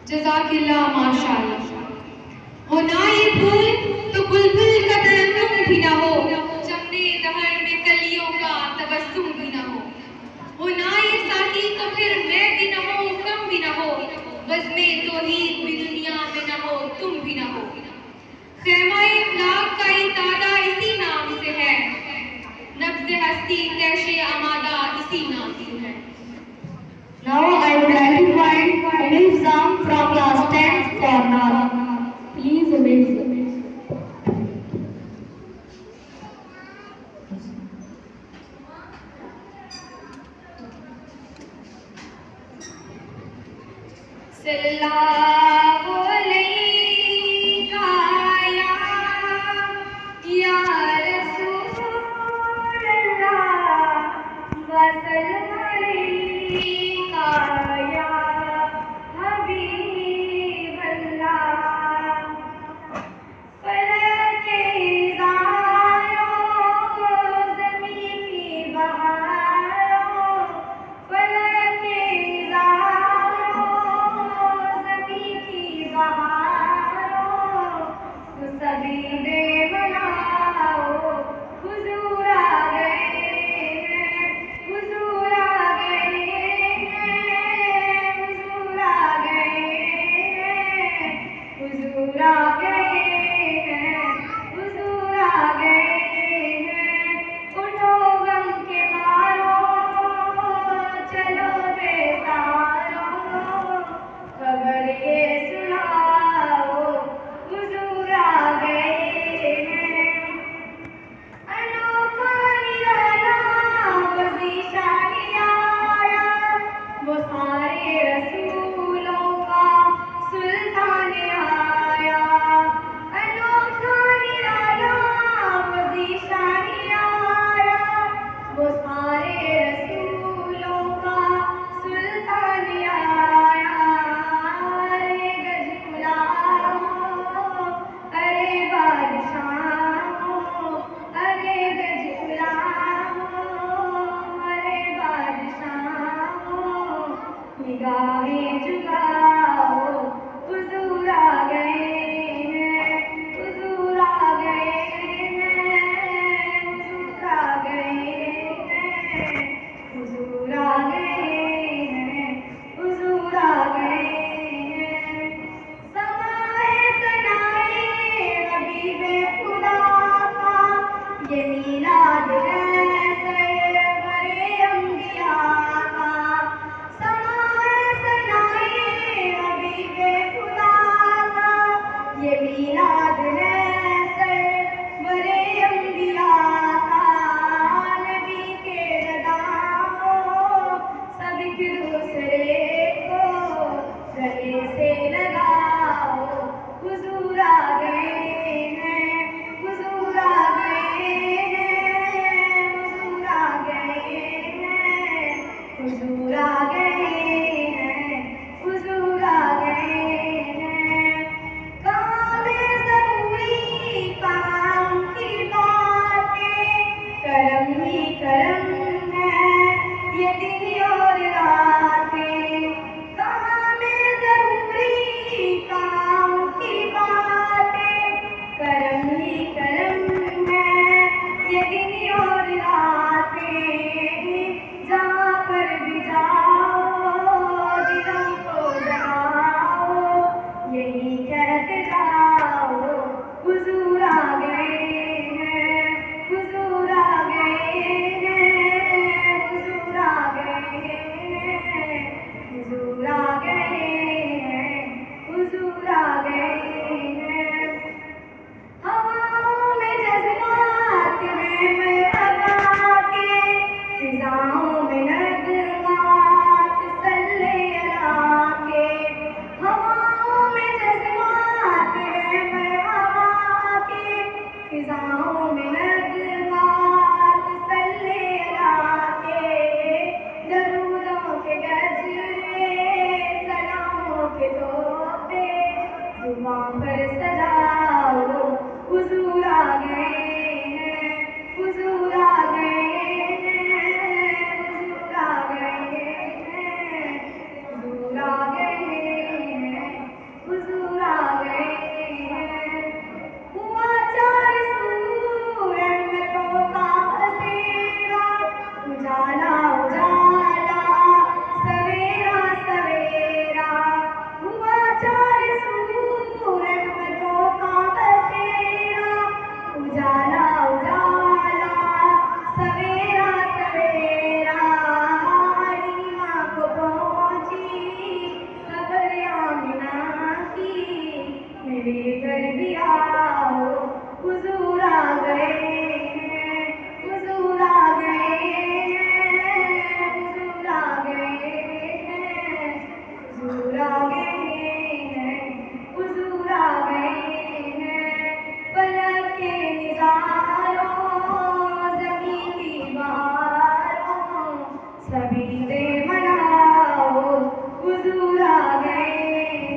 जज़ाकिल्लाह माशाअल्लाह। हो ना ये फूल तो बुलबुल का तरन्नुम भी ना हो, चमने दहर में कलियों का तबस्सुम भी ना हो ना ये साकी तो फिर मैं भी ना हो, कम भी ना हो, बज़्मे तौहीद भी दुनिया में ना हो, तुम भी ना हो। ख़ैमा इफ़लाक का इतादा इसी नाम से है, नब्ज़ हस्ती तैशे आमादा इसी नाम से है। Now I would like to invite Amir Zam from class 10 for Naat. Please Amir. सल्लल्लाहु अलैका या रसूल अल्लाह वसल्लम अलैका या हबीब अल्लाह। फलक इज़ारों ज़मीं की बहारों, फलक इज़ारों ज़मीं की बहारों, तो सभी दे मनाओ हुज़ूर आ गए हैं, हुज़ूर आ गए हैं, हुज़ूर आ गए हैं, हुज़ूर आ गए हैं, हुज़ूर आ गए हैं। उठो गम के मारो, चलो बेसहारो, खबर ये सुनाओ हुज़ूर आ गए हैं। अनोखा निराला वज़ीशान आया, वो सारे रसूलों का सुल्तान आया। अनोखा निराला वज़ीशान आया, वो सारे रसूलों का सुल्तान आया। अरे गज गुलामों, अरे बादशाहों, अरे गज गुलामों, अरे बादशाहों, निगाहें झुकाओ हुज़ूर आ गए हैं, हुज़ूर आ गए हैं, हुज़ूर आ गए हैं, हुज़ूर आ गए हैं, हुज़ूर आ गए हैं। समाए सनाए हबीबे खुदा का, ये मीलाद है सरवरे अंबिया का। समाए सनाए आ गए